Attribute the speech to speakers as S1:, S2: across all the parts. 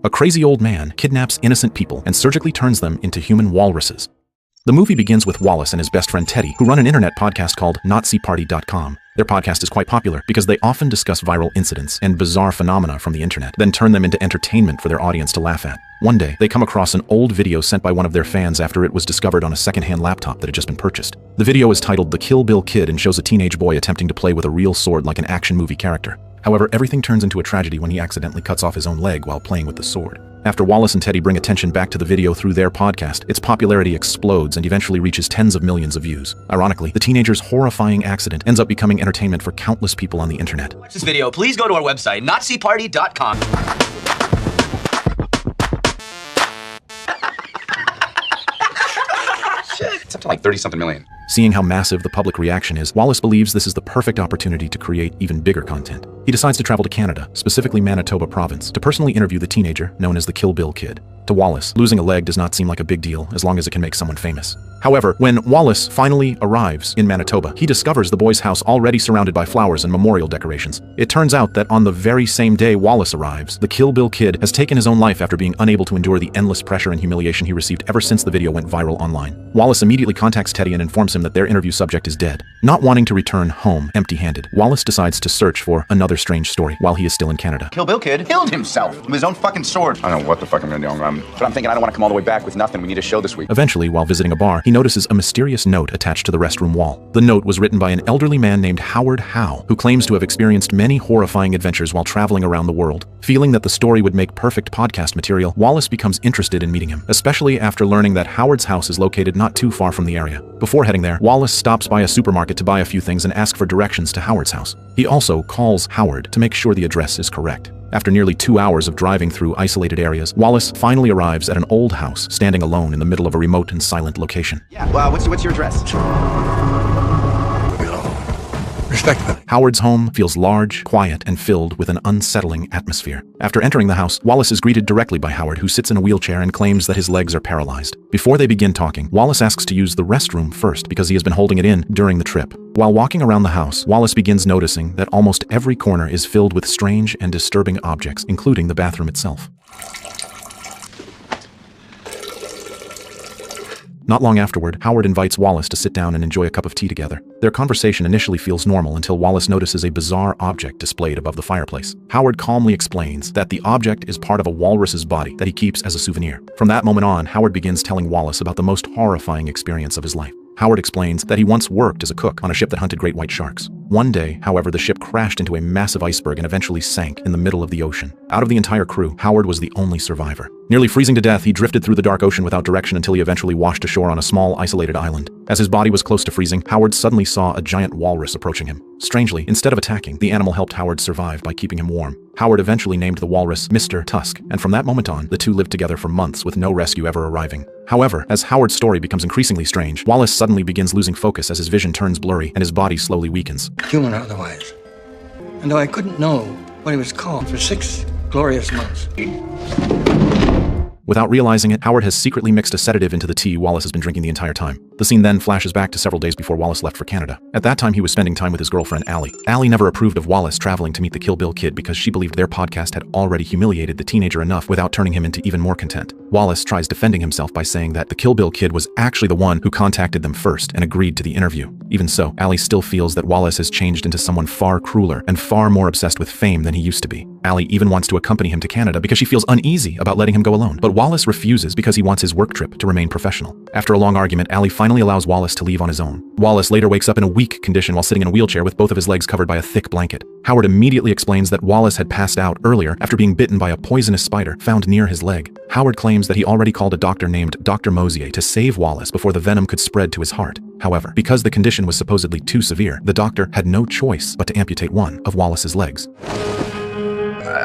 S1: A crazy old man kidnaps innocent people and surgically turns them into human walruses. The movie begins with Wallace and his best friend Teddy, who run an internet podcast called NotSeeParty.com. Their podcast is quite popular because they often discuss viral incidents and bizarre phenomena from the internet, then turn them into entertainment for their audience to laugh at. One day, they come across an old video sent by one of their fans after it was discovered on a secondhand laptop that had just been purchased. The video is titled The Kill Bill Kid and shows a teenage boy attempting to play with a real sword like an action movie character. However, everything turns into a tragedy when he accidentally cuts off his own leg while playing with the sword. After Wallace and Teddy bring attention back to the video through their podcast, its popularity explodes and eventually reaches tens of millions of views. Ironically, the teenager's horrifying accident ends up becoming entertainment for countless people on the internet.
S2: Watch this video, please go to our website, NotSeeParty.com. It's up to like 30-something million.
S1: Seeing how massive the public reaction is, Wallace believes this is the perfect opportunity to create even bigger content. He decides to travel to Canada, specifically Manitoba province, to personally interview the teenager known as the Kill Bill Kid. To Wallace, losing a leg does not seem like a big deal as long as it can make someone famous. However, when Wallace finally arrives in Manitoba, he discovers the boy's house already surrounded by flowers and memorial decorations. It turns out that on the very same day Wallace arrives, the Kill Bill Kid has taken his own life after being unable to endure the endless pressure and humiliation he received ever since the video went viral online. Wallace immediately contacts Teddy and informs him that their interview subject is dead. Not wanting to return home empty-handed, Wallace decides to search for another strange story while he is still in Canada.
S2: Kill Bill Kid killed himself with his own fucking sword. I don't know what the fuck I'm gonna do. But I'm thinking I don't want to come all the way back with nothing. We need a show this week.
S1: Eventually, while visiting a bar, he notices a mysterious note attached to the restroom wall. The note was written by an elderly man named Howard Howe, who claims to have experienced many horrifying adventures while traveling around the world. Feeling that the story would make perfect podcast material, Wallace becomes interested in meeting him, especially after learning that Howard's house is located not too far from the area. Before heading there, Wallace stops by a supermarket to buy a few things and ask for directions to Howard's house. He also calls Howard to make sure the address is correct. After nearly 2 hours of driving through isolated areas, Wallace finally arrives at an old house standing alone in the middle of a remote and silent location.
S2: Yeah, well, what's your address?
S3: Respectfully.
S1: Howard's home feels large, quiet, and filled with an unsettling atmosphere. After entering the house, Wallace is greeted directly by Howard, who sits in a wheelchair and claims that his legs are paralyzed. Before they begin talking, Wallace asks to use the restroom first because he has been holding it in during the trip. While walking around the house, Wallace begins noticing that almost every corner is filled with strange and disturbing objects, including the bathroom itself. Not long afterward, Howard invites Wallace to sit down and enjoy a cup of tea together. Their conversation initially feels normal until Wallace notices a bizarre object displayed above the fireplace. Howard calmly explains that the object is part of a walrus's body that he keeps as a souvenir. From that moment on, Howard begins telling Wallace about the most horrifying experience of his life. Howard explains that he once worked as a cook on a ship that hunted great white sharks. One day, however, the ship crashed into a massive iceberg and eventually sank in the middle of the ocean. Out of the entire crew, Howard was the only survivor. Nearly freezing to death, he drifted through the dark ocean without direction until he eventually washed ashore on a small, isolated island. As his body was close to freezing, Howard suddenly saw a giant walrus approaching him. Strangely, instead of attacking, the animal helped Howard survive by keeping him warm. Howard eventually named the walrus Mr. Tusk, and from that moment on, the two lived together for months with no rescue ever arriving. However, as Howard's story becomes increasingly strange, Wallace suddenly begins losing focus as his vision turns blurry and his body slowly weakens.
S3: Human or otherwise. And though I couldn't know what he was called for 6 glorious months.
S1: Without realizing it, Howard has secretly mixed a sedative into the tea Wallace has been drinking the entire time. The scene then flashes back to several days before Wallace left for Canada. At that time, he was spending time with his girlfriend, Allie. Allie never approved of Wallace traveling to meet the Kill Bill Kid because she believed their podcast had already humiliated the teenager enough without turning him into even more content. Wallace tries defending himself by saying that the Kill Bill Kid was actually the one who contacted them first and agreed to the interview. Even so, Allie still feels that Wallace has changed into someone far crueler and far more obsessed with fame than he used to be. Allie even wants to accompany him to Canada because she feels uneasy about letting him go alone. But Wallace refuses because he wants his work trip to remain professional. After a long argument, Allie finally allows Wallace to leave on his own. Wallace later wakes up in a weak condition while sitting in a wheelchair with both of his legs covered by a thick blanket. Howard immediately explains that Wallace had passed out earlier after being bitten by a poisonous spider found near his leg. Howard claims that he already called a doctor named Dr. Mosier to save Wallace before the venom could spread to his heart. However, because the condition was supposedly too severe, the doctor had no choice but to amputate one of Wallace's legs.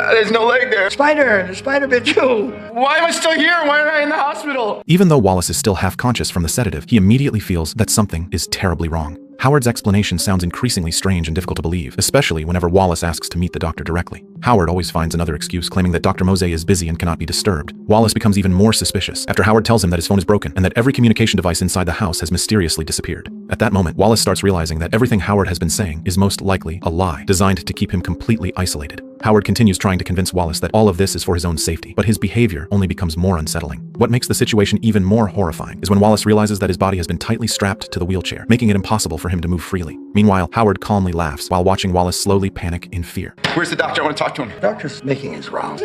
S2: There's no leg there.
S3: The spider bit you.
S2: Why am I still here? Why am I in the hospital?
S1: Even though Wallace is still half conscious from the sedative, he immediately feels that something is terribly wrong. Howard's explanation sounds increasingly strange and difficult to believe, especially whenever Wallace asks to meet the doctor directly. Howard always finds another excuse, claiming that Dr. Mosier is busy and cannot be disturbed. Wallace becomes even more suspicious after Howard tells him that his phone is broken and that every communication device inside the house has mysteriously disappeared. At that moment, Wallace starts realizing that everything Howard has been saying is most likely a lie, designed to keep him completely isolated. Howard continues trying to convince Wallace that all of this is for his own safety, but his behavior only becomes more unsettling. What makes the situation even more horrifying is when Wallace realizes that his body has been tightly strapped to the wheelchair, making it impossible for him to move freely. Meanwhile, Howard calmly laughs while watching Wallace slowly panic in fear.
S2: Where's the doctor? I want to talk to him.
S3: The doctor's making his rounds.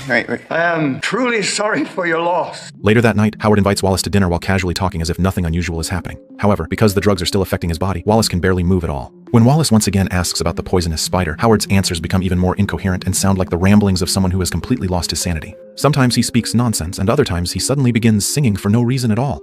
S2: Wait.
S3: I am truly sorry for your loss.
S1: Later that night, Howard invites Wallace to dinner while casually talking as if nothing unusual is happening. However, because the drugs are still affecting his body, Wallace can barely move at all. When Wallace once again asks about the poisonous spider, Howard's answers become even more incoherent and sound like the ramblings of someone who has completely lost his sanity. Sometimes he speaks nonsense, and other times he suddenly begins singing for no reason at all.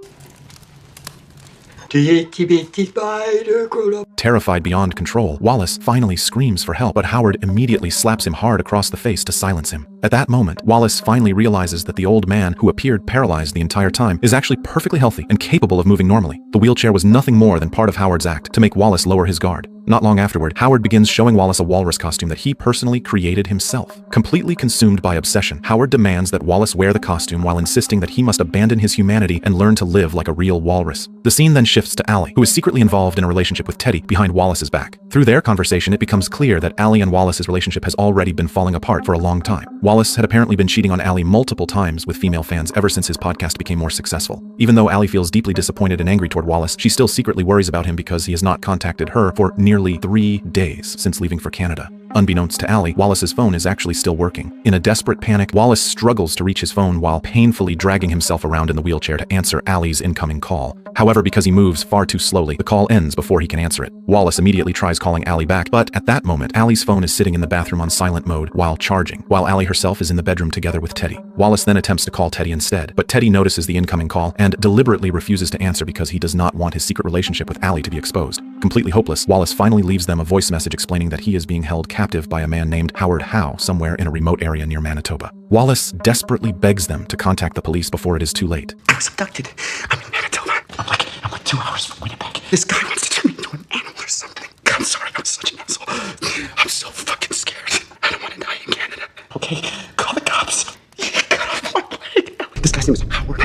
S3: The itty bitty spider crawled up.
S1: Terrified beyond control, Wallace finally screams for help, but Howard immediately slaps him hard across the face to silence him. At that moment, Wallace finally realizes that the old man, who appeared paralyzed the entire time, is actually perfectly healthy and capable of moving normally. The wheelchair was nothing more than part of Howard's act to make Wallace lower his guard. Not long afterward, Howard begins showing Wallace a walrus costume that he personally created himself. Completely consumed by obsession, Howard demands that Wallace wear the costume while insisting that he must abandon his humanity and learn to live like a real walrus. The scene then shifts to Allie, who is secretly involved in a relationship with Teddy behind Wallace's back. Through their conversation, it becomes clear that Allie and Wallace's relationship has already been falling apart for a long time. Wallace had apparently been cheating on Allie multiple times with female fans ever since his podcast became more successful. Even though Allie feels deeply disappointed and angry toward Wallace, she still secretly worries about him because he has not contacted her for nearly 3 days since leaving for Canada. Unbeknownst to Allie, Wallace's phone is actually still working. In a desperate panic, Wallace struggles to reach his phone while painfully dragging himself around in the wheelchair to answer Allie's incoming call. However, because he moves far too slowly, the call ends before he can answer it. Wallace immediately tries calling Allie back, but at that moment, Allie's phone is sitting in the bathroom on silent mode while charging, while Allie herself is in the bedroom together with Teddy. Wallace then attempts to call Teddy instead, but Teddy notices the incoming call and deliberately refuses to answer because he does not want his secret relationship with Allie to be exposed. Completely hopeless, Wallace finally leaves them a voice message explaining that he is being held captive by a man named Howard Howe somewhere in a remote area near Manitoba. Wallace desperately begs them to contact the police before it is too late.
S4: I was abducted. I'm in Manitoba. I'm like 2 hours from Winnipeg. This guy wants to turn me into an animal or something. I'm sorry, I'm such an asshole. I'm so fucking scared. I don't want to die in Canada. Okay, call the cops. He cut off my leg. This guy's name is Howard.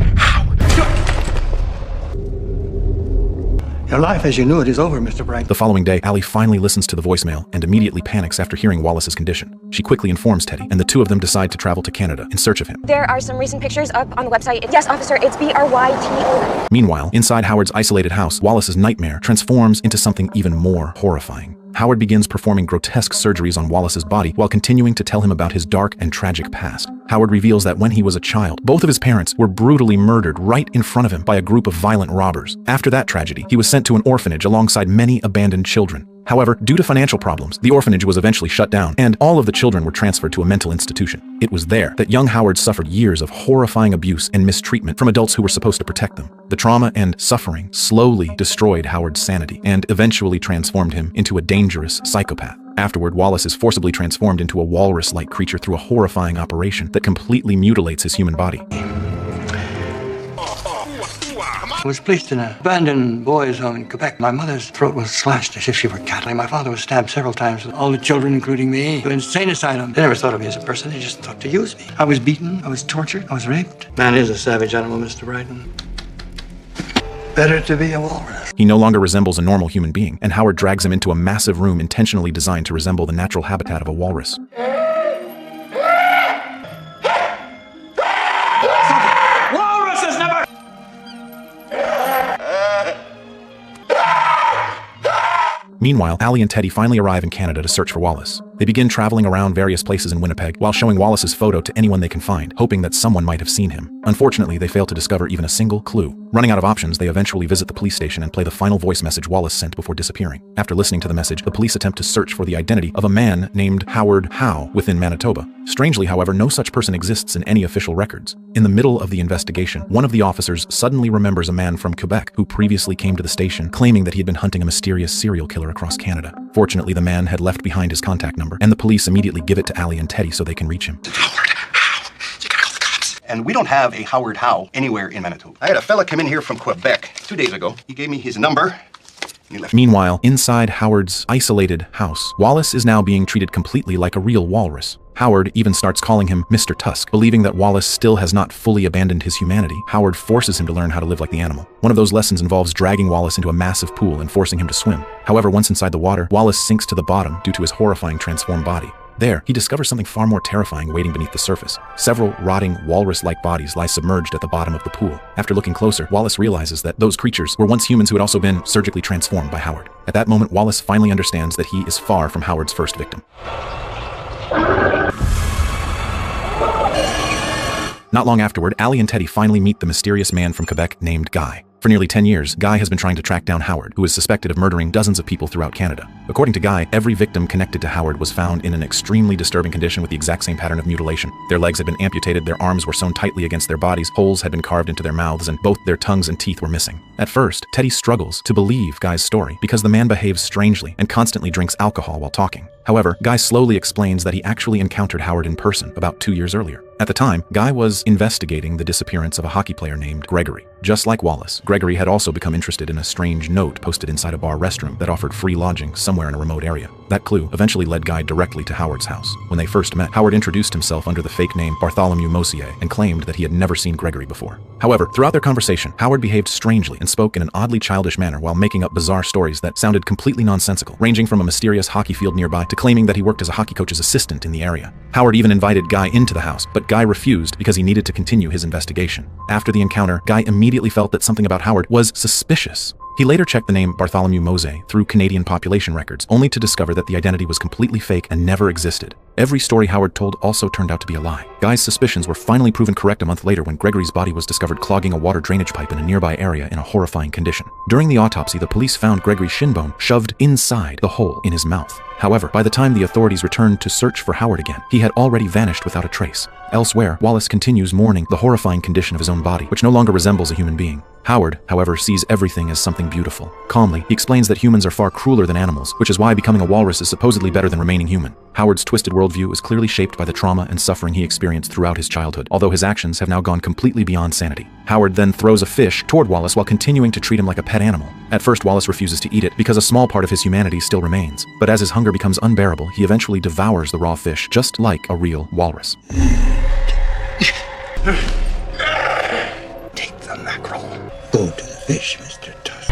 S3: Your life as you knew it is over, Mr. Bright.
S1: The following day, Allie finally listens to the voicemail and immediately panics after hearing Wallace's condition. She quickly informs Teddy, and the two of them decide to travel to Canada in search of him.
S5: There are some recent pictures up on the website. Yes, officer, it's BRYTO.
S1: Meanwhile, inside Howard's isolated house, Wallace's nightmare transforms into something even more horrifying. Howard begins performing grotesque surgeries on Wallace's body while continuing to tell him about his dark and tragic past. Howard reveals that when he was a child, both of his parents were brutally murdered right in front of him by a group of violent robbers. After that tragedy, he was sent to an orphanage alongside many abandoned children. However, due to financial problems, the orphanage was eventually shut down, and all of the children were transferred to a mental institution. It was there that young Howard suffered years of horrifying abuse and mistreatment from adults who were supposed to protect them. The trauma and suffering slowly destroyed Howard's sanity and eventually transformed him into a dangerous psychopath. Afterward, Wallace is forcibly transformed into a walrus-like creature through a horrifying operation that completely mutilates his human body.
S3: I was placed in an abandoned boys' home in Quebec. My mother's throat was slashed as if she were cattle. My father was stabbed several times. All the children, including me, to an insane asylum. They never thought of me as a person. They just thought to use me. I was beaten. I was tortured. I was raped. Man is a savage animal, Mr. Brighton. Better to be a walrus.
S1: He no longer resembles a normal human being, and Howard drags him into a massive room intentionally designed to resemble the natural habitat of a walrus.
S4: Walruses never...
S1: Meanwhile, Allie and Teddy finally arrive in Canada to search for Wallace. They begin traveling around various places in Winnipeg while showing Wallace's photo to anyone they can find, hoping that someone might have seen him. Unfortunately, they fail to discover even a single clue. Running out of options, they eventually visit the police station and play the final voice message Wallace sent before disappearing. After listening to the message, the police attempt to search for the identity of a man named Howard Howe within Manitoba. Strangely, however, no such person exists in any official records. In the middle of the investigation, one of the officers suddenly remembers a man from Quebec who previously came to the station claiming that he had been hunting a mysterious serial killer across Canada. Fortunately, the man had left behind his contact number, and the police immediately give it to Allie and Teddy so they can reach him.
S4: Howard, Howe, you gotta call the cops.
S6: And we don't have a Howard Howe anywhere in Manitoba. I had a fella come in here from Quebec 2 days ago. He gave me his number
S1: Meanwhile, inside Howard's isolated house, Wallace is now being treated completely like a real walrus. Howard even starts calling him Mr. Tusk. Believing that Wallace still has not fully abandoned his humanity, Howard forces him to learn how to live like the animal. One of those lessons involves dragging Wallace into a massive pool and forcing him to swim. However, once inside the water, Wallace sinks to the bottom due to his horrifying transformed body. There, he discovers something far more terrifying waiting beneath the surface. Several rotting, walrus-like bodies lie submerged at the bottom of the pool. After looking closer, Wallace realizes that those creatures were once humans who had also been surgically transformed by Howard. At that moment, Wallace finally understands that he is far from Howard's first victim. Not long afterward, Allie and Teddy finally meet the mysterious man from Quebec named Guy. For nearly 10 years, Guy has been trying to track down Howard, who is suspected of murdering dozens of people throughout Canada. According to Guy, every victim connected to Howard was found in an extremely disturbing condition with the exact same pattern of mutilation. Their legs had been amputated, their arms were sewn tightly against their bodies, holes had been carved into their mouths, and both their tongues and teeth were missing. At first, Teddy struggles to believe Guy's story because the man behaves strangely and constantly drinks alcohol while talking. However, Guy slowly explains that he actually encountered Howard in person about 2 years earlier. At the time, Guy was investigating the disappearance of a hockey player named Gregory. Just like Wallace, Gregory had also become interested in a strange note posted inside a bar restroom that offered free lodging somewhere in a remote area. That clue eventually led Guy directly to Howard's house. When they first met, Howard introduced himself under the fake name Bartholomew Mosier and claimed that he had never seen Gregory before. However, throughout their conversation, Howard behaved strangely and spoke in an oddly childish manner while making up bizarre stories that sounded completely nonsensical, ranging from a mysterious hockey field nearby to claiming that he worked as a hockey coach's assistant in the area. Howard even invited Guy into the house, but Guy refused because he needed to continue his investigation. After the encounter, Guy immediately felt that something about Howard was suspicious. He later checked the name Bartholomew Mosier through Canadian population records, only to discover that the identity was completely fake and never existed. Every story Howard told also turned out to be a lie. Guy's suspicions were finally proven correct a month later when Gregory's body was discovered clogging a water drainage pipe in a nearby area in a horrifying condition. During the autopsy, the police found Gregory's shin bone shoved inside the hole in his mouth. However, by the time the authorities returned to search for Howard again, he had already vanished without a trace. Elsewhere, Wallace continues mourning the horrifying condition of his own body, which no longer resembles a human being. Howard, however, sees everything as something beautiful. Calmly, he explains that humans are far crueler than animals, which is why becoming a walrus is supposedly better than remaining human. Howard's twisted worldview is clearly shaped by the trauma and suffering he experienced throughout his childhood, although his actions have now gone completely beyond sanity. Howard then throws a fish toward Wallace while continuing to treat him like a pet animal. At first, Wallace refuses to eat it because a small part of his humanity still remains. But as his hunger becomes unbearable, he eventually devours the raw fish, just like a real walrus.
S3: Take the mackerel. Go to the fish, Mr. Tusk.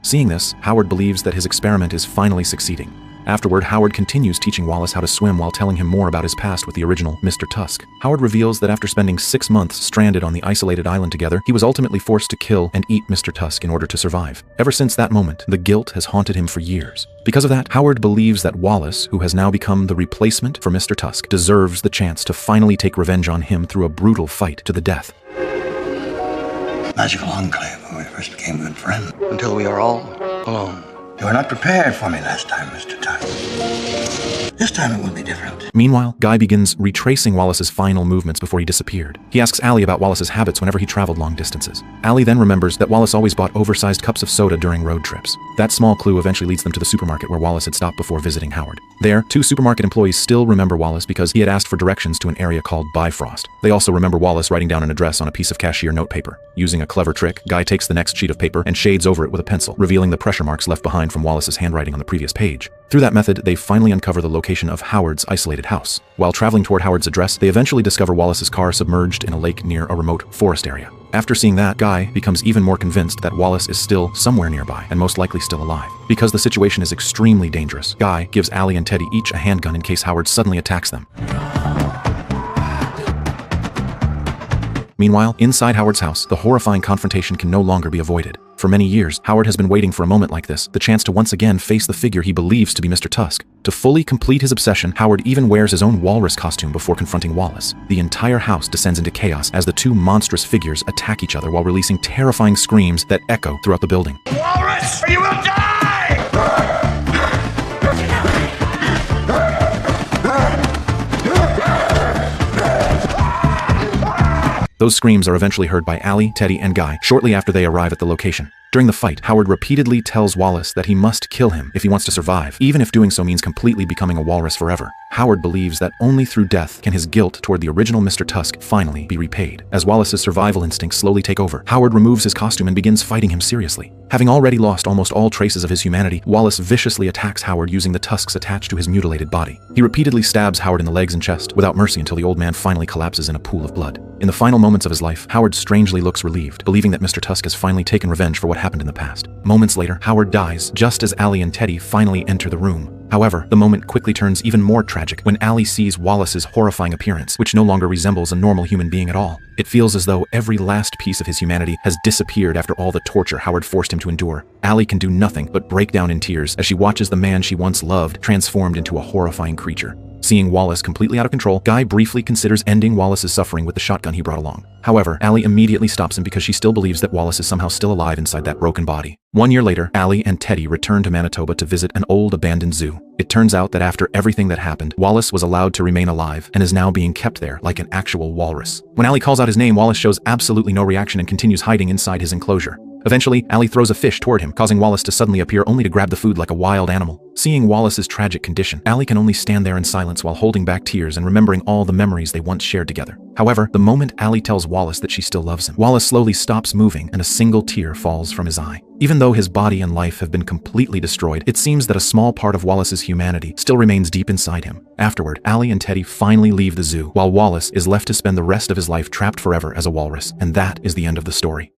S1: Seeing this, Howard believes that his experiment is finally succeeding. Afterward, Howard continues teaching Wallace how to swim while telling him more about his past with the original Mr. Tusk. Howard reveals that after spending 6 months stranded on the isolated island together, he was ultimately forced to kill and eat Mr. Tusk in order to survive. Ever since that moment, the guilt has haunted him for years. Because of that, Howard believes that Wallace, who has now become the replacement for Mr. Tusk, deserves the chance to finally take revenge on him through a brutal fight to the death.
S3: Magical enclave when we first became good friends. Until we are all alone. You were not prepared for me last time, Mr. Tusk. This time it will be different.
S1: Meanwhile, Guy begins retracing Wallace's final movements before he disappeared. He asks Allie about Wallace's habits whenever he traveled long distances. Allie then remembers that Wallace always bought oversized cups of soda during road trips. That small clue eventually leads them to the supermarket where Wallace had stopped before visiting Howard. There, 2 supermarket employees still remember Wallace because he had asked for directions to an area called Bifrost. They also remember Wallace writing down an address on a piece of cashier notepaper. Using a clever trick, Guy takes the next sheet of paper and shades over it with a pencil, revealing the pressure marks left behind from Wallace's handwriting on the previous page. Through that method, they finally uncover the location of Howard's isolated house. While traveling toward Howard's address, they eventually discover Wallace's car submerged in a lake near a remote forest area. After seeing that, Guy becomes even more convinced that Wallace is still somewhere nearby and most likely still alive. Because the situation is extremely dangerous, Guy gives Allie and Teddy each a handgun in case Howard suddenly attacks them. Meanwhile, inside Howard's house, the horrifying confrontation can no longer be avoided. For many years, Howard has been waiting for a moment like this, the chance to once again face the figure he believes to be Mr. Tusk. To fully complete his obsession, Howard even wears his own walrus costume before confronting Wallace. The entire house descends into chaos as the 2 monstrous figures attack each other while releasing terrifying screams that echo throughout the building.
S4: Walrus, you will die!
S1: Those screams are eventually heard by Allie, Teddy, and Guy shortly after they arrive at the location. During the fight, Howard repeatedly tells Wallace that he must kill him if he wants to survive, even if doing so means completely becoming a walrus forever. Howard believes that only through death can his guilt toward the original Mr. Tusk finally be repaid. As Wallace's survival instincts slowly take over, Howard removes his costume and begins fighting him seriously. Having already lost almost all traces of his humanity, Wallace viciously attacks Howard using the tusks attached to his mutilated body. He repeatedly stabs Howard in the legs and chest without mercy until the old man finally collapses in a pool of blood. In the final moments of his life, Howard strangely looks relieved, believing that Mr. Tusk has finally taken revenge for what happened in the past. Moments later, Howard dies just as Allie and Teddy finally enter the room. However, the moment quickly turns even more tragic when Allie sees Wallace's horrifying appearance, which no longer resembles a normal human being at all. It feels as though every last piece of his humanity has disappeared after all the torture Howard forced him to endure. Allie can do nothing but break down in tears as she watches the man she once loved transformed into a horrifying creature. Seeing Wallace completely out of control, Guy briefly considers ending Wallace's suffering with the shotgun he brought along. However, Allie immediately stops him because she still believes that Wallace is somehow still alive inside that broken body. 1 year later, Allie and Teddy return to Manitoba to visit an old abandoned zoo. It turns out that after everything that happened, Wallace was allowed to remain alive and is now being kept there like an actual walrus. When Allie calls out his name, Wallace shows absolutely no reaction and continues hiding inside his enclosure. Eventually, Allie throws a fish toward him, causing Wallace to suddenly appear only to grab the food like a wild animal. Seeing Wallace's tragic condition, Allie can only stand there in silence while holding back tears and remembering all the memories they once shared together. However, the moment Allie tells Wallace that she still loves him, Wallace slowly stops moving and a single tear falls from his eye. Even though his body and life have been completely destroyed, it seems that a small part of Wallace's humanity still remains deep inside him. Afterward, Allie and Teddy finally leave the zoo, while Wallace is left to spend the rest of his life trapped forever as a walrus, and that is the end of the story.